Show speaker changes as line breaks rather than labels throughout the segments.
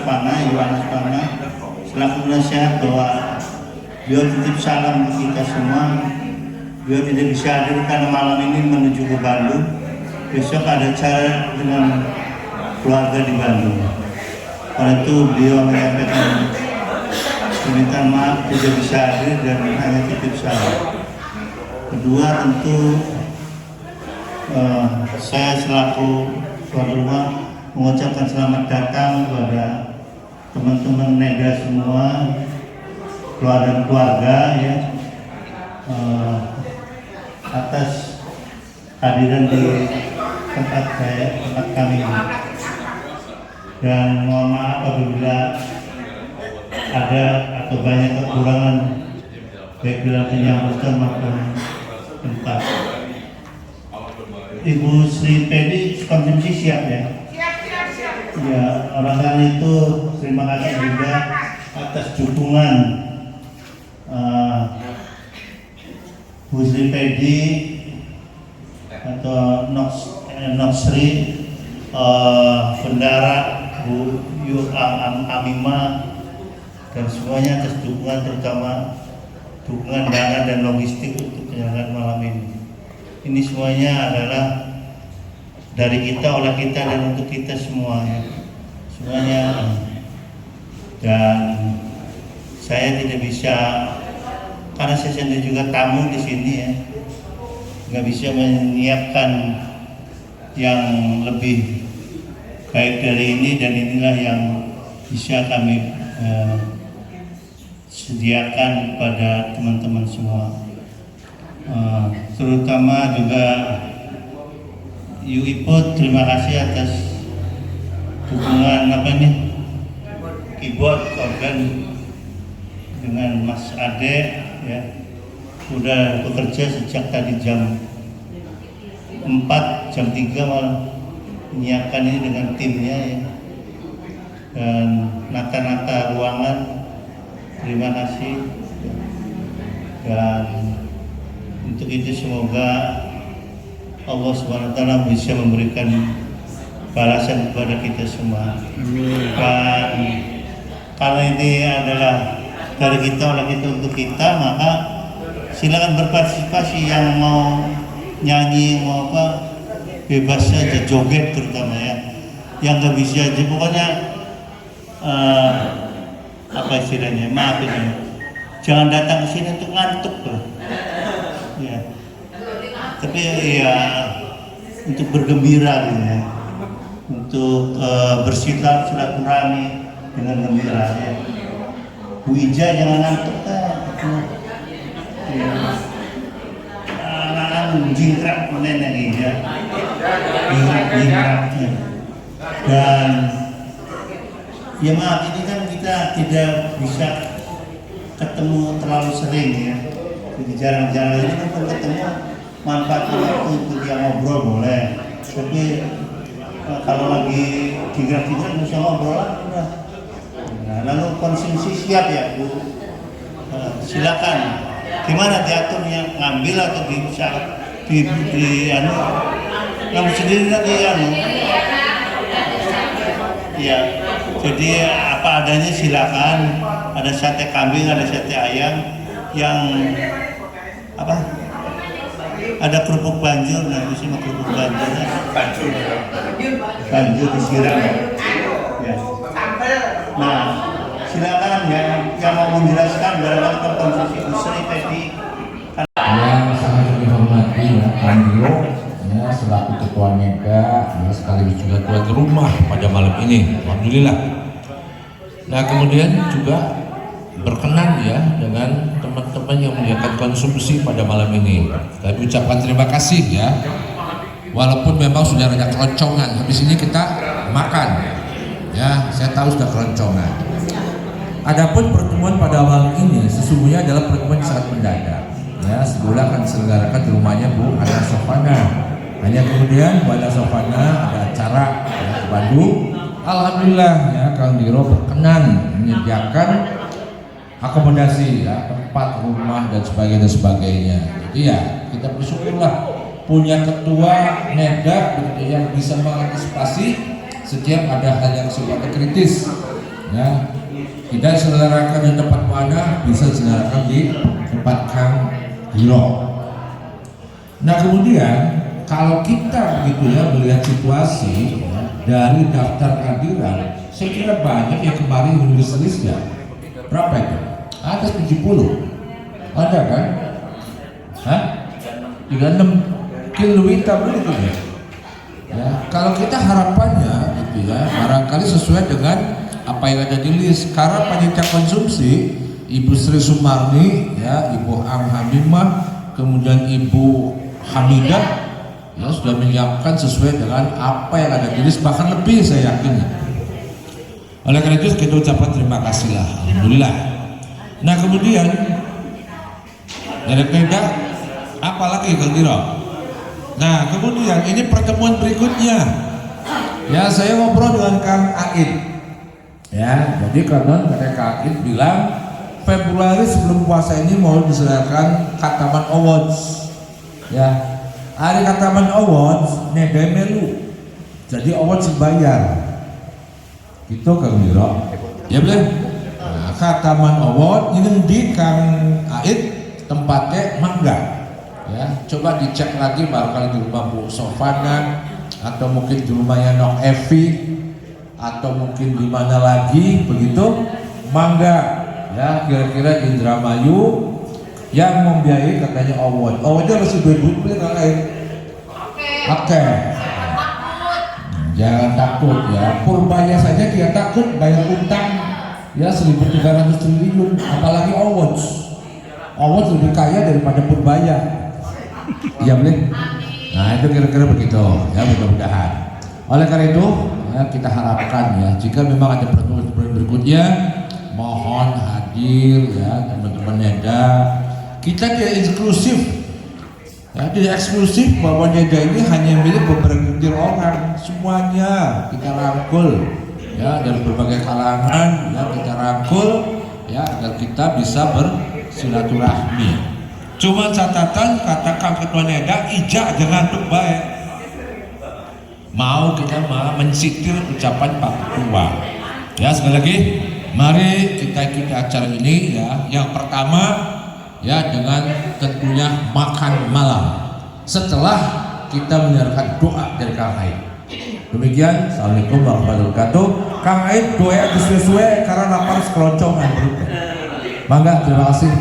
Pana, Yohanes Pana, selaku nasihat bahwa beliau titip salam ke kita semua. Beliau tidak bisa hadir karena malam ini menuju ke Bandung. Besok ada acara dengan keluarga di Bandung. Karena itu beliau menyampaikan permintaan maaf tidak bisa hadir dan hanya titip salam. Kedua tentu saya selaku tuan rumah mengucapkan selamat datang kepada teman-teman Nega semua, keluarga ya, atas hadiran di tempat kami ini. Dan mohon maaf apabila ada atau banyak kekurangan baik dalam penyambutan maupun tempat. Ibu Sri Pedi konsumsi siap ya? Siap. Ya, oleh karena itu terima kasih juga atas dukungan Bu Sri Pedi atau Noksri, Bendara Bu Yu Amima dan semuanya atas dukungan, terutama dukungan dana dan logistik untuk penyelenggaraan malam ini. Ini semuanya adalah dari kita, oleh kita dan untuk kita semuanya. Semuanya. Dan saya tidak bisa, karena saya sendiri juga tamu di sini ya, nggak bisa menyiapkan yang lebih baik dari ini, dan inilah yang bisa kami sediakan kepada teman-teman semua. Terutama juga Iput, terima kasih atas dukungan keyboard organ dengan Mas Ade ya, udah bekerja sejak tadi jam 4, jam 3 malah menyiapkan ini dengan timnya ya, dan nata-nata ruangan, terima kasih. Dan untuk itu semoga Allah SWT bisa memberikan balasan kepada kita semua. Dan kalau ini adalah dari kita, oleh kita untuk kita, maka silakan berpartisipasi. Yang mau nyanyi, mau apa, bebas saja, joget terutama ya. Yang nggak bisa aja, pokoknya apa istilahnya, maaf ini, jangan datang ke sini untuk ngantuk loh. Ya. Tapi ya untuk bergembira gitu ya, untuk bersilaturahmi dengan gembira ya. Bu Ija jangan ngantuk kan, ya. Anak-anak jingkrak nenek Ija, jingkraknya. Dan ya maaf, ini kan kita tidak bisa ketemu terlalu sering ya, jadi jarang-jarang ini kan ketemu. Manfaatkan waktu untuk dia ngobrol boleh, tapi kalau lagi tiga-tiga bisa ngobrol udah. Nah, lalu konsumsi siap ya Bu, silakan. Gimana diaturnya, ngambil atau bisa di ngambil sendiri nanti ya. Jadi apa adanya silakan. Ada sate kambing, ada sate ayam, yang apa? Ada kerupuk banjur, nah di sini kerupuk banjurnya banjur disiram ya. Nah silakan yang mau menjelaskan barangkali konsumsi Bu Sri Pedi.
Yang sangat dihormati ya Andro ya, selaku ketua Nega ya, sekaligus juga tuan rumah pada malam ini, alhamdulillah. Nah kemudian juga berkenan ya dengan teman-teman yang menyediakan konsumsi pada malam ini. Kami ucapkan terima kasih ya. Walaupun memang sudah ada keroncongan, habis ini kita makan. Ya, saya tahu sudah keroncongan. Adapun pertemuan pada malam ini sesungguhnya adalah pertemuan yang sangat mendadak. Ya, semula akan diselenggarakan di rumahnya Bu Ana Sofana. Hanya kemudian Bu Ana Sofana ada acara ya, ke Bandung. Alhamdulillah ya Kang Diro berkenan menyediakan akomodasi ya, tempat, rumah dan sebagainya. Jadi ya kita bersyukurlah punya ketua Nega yang bisa mengantisipasi setiap ada hal yang sifatnya kritis Ya, kita selenggarakan di tempat mana bisa diselenggarakan di tempat Kang Hiro. Nah kemudian kalau kita gitu ya melihat situasi ya, dari daftar kehadiran, saya kira banyak yang kemarin menulis listnya. Berapa itu? Atas 70. Ada kan? Hah? 36 kilo hitam itu ya. Ya, kalau kita harapannya gitu ya, barangkali sesuai dengan apa yang ada di list. Karena panitia konsumsi Ibu Sri Sumarni, ya, Ibu Ang Hamimah, kemudian Ibu Hamidah, ya sudah menyiapkan sesuai dengan apa yang ada di list, bahkan lebih saya yakin. Oleh karena itu kita ucapkan terima kasih lah, alhamdulillah. Nah kemudian dari kita apalagi Kang Giro? Nah kemudian ini pertemuan berikutnya, ya saya ngobrol dengan Kang Aid, ya jadi karena Kang Aid bilang Februari sebelum puasa ini mau diselenggarakan Kataman Awards, ya hari Kataman Awards nede melu, jadi awards dibayar, gitu Kang Giro, ya bener. Nah, Kataman Award ini di Kang Aid tempatnya Mangga. Ya, coba dicek lagi barangkali di rumah Bu Sofana atau mungkin di rumahnya Nok Evi atau mungkin di mana lagi begitu Mangga, ya kira-kira di Indramayu yang membiayai katanya award. Awardnya masih duit beli Kang Aid. Oke. Jangan takut ya. Purbaya saja dia takut bayar utang ya 1.300 triliun, apalagi awards. Awards lebih kaya daripada Purbaya. Iya boleh. Nah itu kira-kira begitu ya, mudah-mudahan. Oleh karena itu ya, kita harapkan ya jika memang ada pertemuan berikutnya mohon hadir ya teman-teman NEDA. Kita tidak eksklusif ya, tidak eksklusif bahwa NEDA ini hanya milik beberapa orang, semuanya kita rangkul ya dari berbagai kalangan ya, kita rangkul ya agar kita bisa bersilaturahmi. Cuma catatan katakan Ketua NEDA ijak jangan tuh baik. Mau kita malah mensitir ucapan Pak Ketua. Ya sekali lagi, mari kita ikuti acara ini ya. Yang pertama ya dengan tentunya makan malam. Setelah kita mendengarkan doa dari Kang Aid. Demikian, assalamualaikum warahmatullahi wabarakatuh. Kang Aid doa sesuai karena lapar sekeloncongan berikut. Mangga, terima kasih.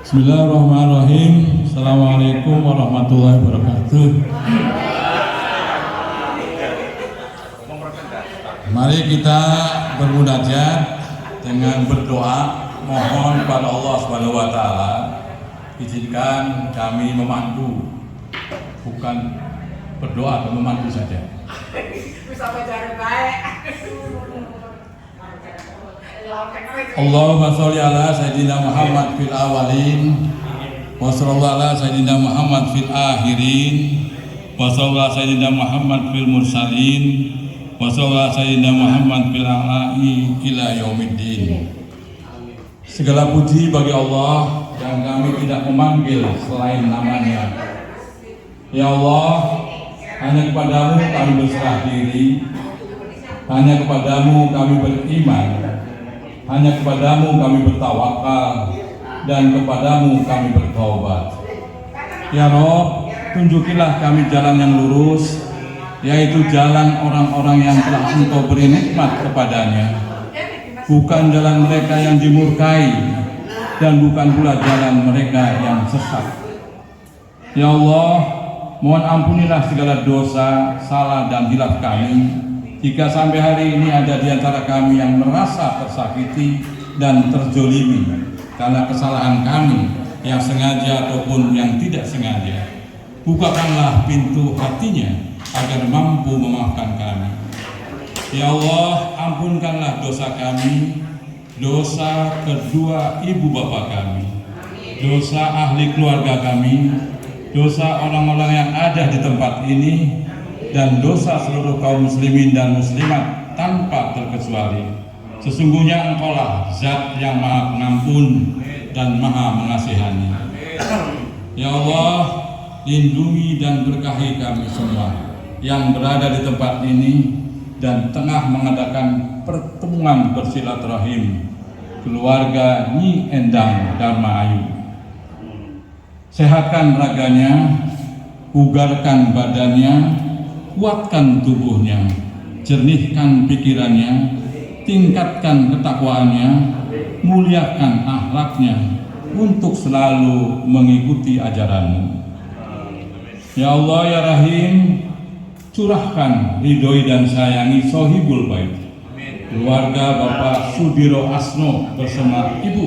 Bismillahirrahmanirrahim. Assalamualaikum warahmatullahi wabarakatuh. Mari kita bermunajat dengan berdoa, mohon pada Allah Subhanahu wa taala izinkan kami memandu, bukan berdoa dan memandu saja. Allahumma sholli ala sayyidina Muhammad fil awalin wa sallallahu ala sayyidina Muhammad fil akhirin wa sallallahu ala sayyidina Muhammad fil mursalin wa sallallahu ala sayyidina Muhammad fil a'la'i ila yaumiddin. Segala puji bagi Allah yang kami tidak memanggil selain namanya. Ya Allah, hanya kepadamu kami berserah diri, hanya kepadamu kami beriman, hanya kepadamu kami bertawakal, dan kepadamu kami bertaubat. Ya Rob, tunjukilah kami jalan yang lurus, yaitu jalan orang-orang yang telah Engkau beri nikmat kepadanya, bukan jalan mereka yang dimurkai, dan bukan pula jalan mereka yang sesat. Ya Allah, mohon ampunilah segala dosa, salah dan hilaf kami. Jika sampai hari ini ada di antara kami yang merasa tersakiti dan terzolimi karena kesalahan kami yang sengaja ataupun yang tidak sengaja, bukakanlah pintu hatinya agar mampu memaafkan kami. Ya Allah, ampunkanlah dosa kami, dosa kedua ibu bapa kami, dosa ahli keluarga kami, dosa orang-orang yang ada di tempat ini, dan dosa seluruh kaum muslimin dan muslimat tanpa terkecuali. Sesungguhnya Engkaulah Zat yang Maha Pengampun dan Maha Mengasihani. Ya Allah, lindungi dan berkahi kami semua. yang berada di tempat ini dan tengah mengadakan pertemuan bersilaturahim keluarga Nyi Endang Dharma Ayu. Sehatkan raganya, bugarkan badannya, kuatkan tubuhnya, jernihkan pikirannya, tingkatkan ketakwaannya, muliakan akhlaknya untuk selalu mengikuti ajaranmu. Ya Allah ya Rahim, curahkan, ridhoi dan sayangi Sohibul Bait, keluarga Bapak Sudiro Asno bersama Ibu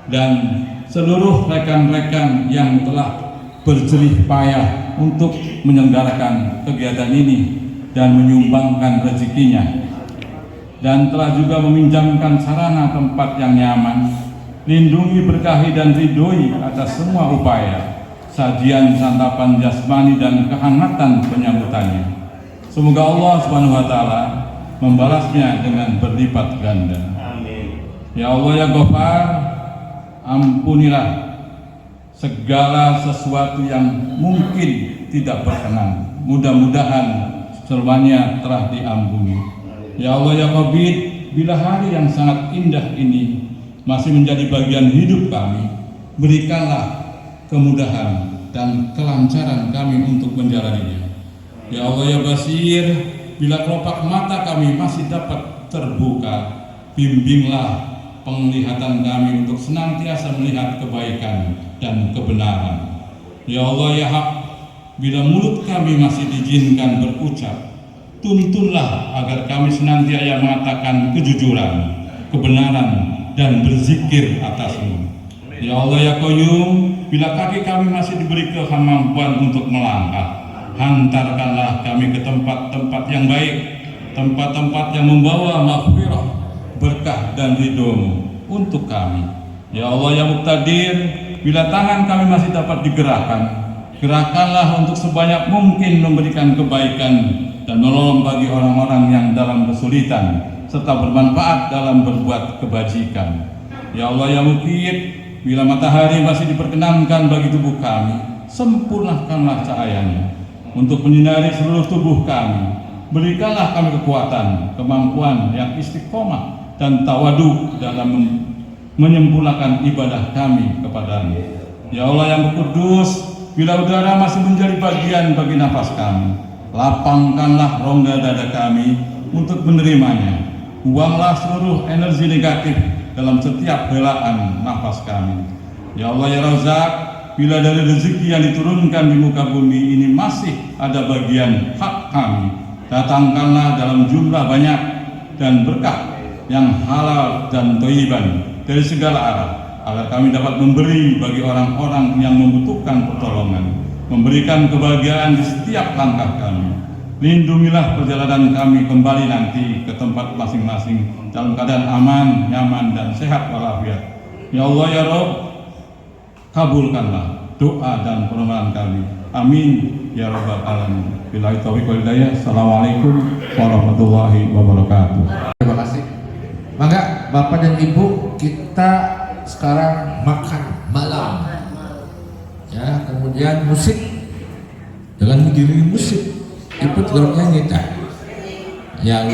dan seluruh rekan-rekan yang telah berjerih payah untuk menyelenggarakan kegiatan ini dan menyumbangkan rezekinya, dan telah juga meminjamkan sarana tempat yang nyaman. Lindungi, berkahi dan ridhoi atas semua upaya sajian santapan jasmani dan kehangatan penyambutannya. Semoga Allah Subhanahu wa taala membalasnya dengan berlipat ganda.
Amin.
Ya Allah ya Ghafar, ampunilah segala sesuatu yang mungkin tidak berkenan. Mudah-mudahan semuanya telah diampuni. Ya Allah ya Qabid, bila hari yang sangat indah ini masih menjadi bagian hidup kami, berikanlah kemudahan dan kelancaran kami untuk menjalaninya. Ya Allah ya Basir, bila kelopak mata kami masih dapat terbuka, bimbinglah penglihatan kami untuk senantiasa melihat kebaikan dan kebenaran. Ya Allah ya Hak, bila mulut kami masih diizinkan berucap, tuntunlah agar kami senantiasa mengatakan kejujuran, kebenaran, dan berzikir atas-Mu. Ya Allah ya Qayyum, bila kaki kami masih diberi kemampuan untuk melangkah, hantarkanlah kami ke tempat-tempat yang baik, tempat-tempat yang membawa maghfirah, berkah dan ridho-Mu untuk kami. Ya Allah ya Muqtadir, bila tangan kami masih dapat digerakkan, gerakkanlah untuk sebanyak mungkin memberikan kebaikan dan menolong bagi orang-orang yang dalam kesulitan, serta bermanfaat dalam berbuat kebajikan. Ya Allah ya Muqit, bila matahari masih diperkenankan bagi tubuh kami, sempurnakanlah cahayanya untuk menyinari seluruh tubuh kami. Berikanlah kami kekuatan, kemampuan yang istiqomah dan tawadu dalam menyempurnakan ibadah kami kepada-Mu. Ya Allah yang Kudus, bila udara masih menjadi bagian bagi nafas kami, lapangkanlah rongga dada kami untuk menerimanya. Buanglah seluruh energi negatif dalam setiap helaan nafas kami. Ya Allah ya Razak, bila dari rezeki yang diturunkan di muka bumi ini masih ada bagian hak kami, datangkanlah dalam jumlah banyak dan berkah yang halal dan thayyiban dari segala arah, agar kami dapat memberi bagi orang-orang yang membutuhkan pertolongan, memberikan kebahagiaan di setiap langkah kami. Lindungilah perjalanan kami kembali nanti ke tempat masing-masing dalam keadaan aman, nyaman, dan sehat walafiat. Ya Allah ya Rabb, kabulkanlah doa dan permohonan kami. Amin ya Rabbal Alamin. Billahi taufiq wal hidayah. Assalamualaikum warahmatullahi wabarakatuh.
Terima kasih. Maka Bapak dan Ibu, kita sekarang makan malam. Ya, kemudian musik. Jangan digiring musik. Ikut geraknya kita. Ya,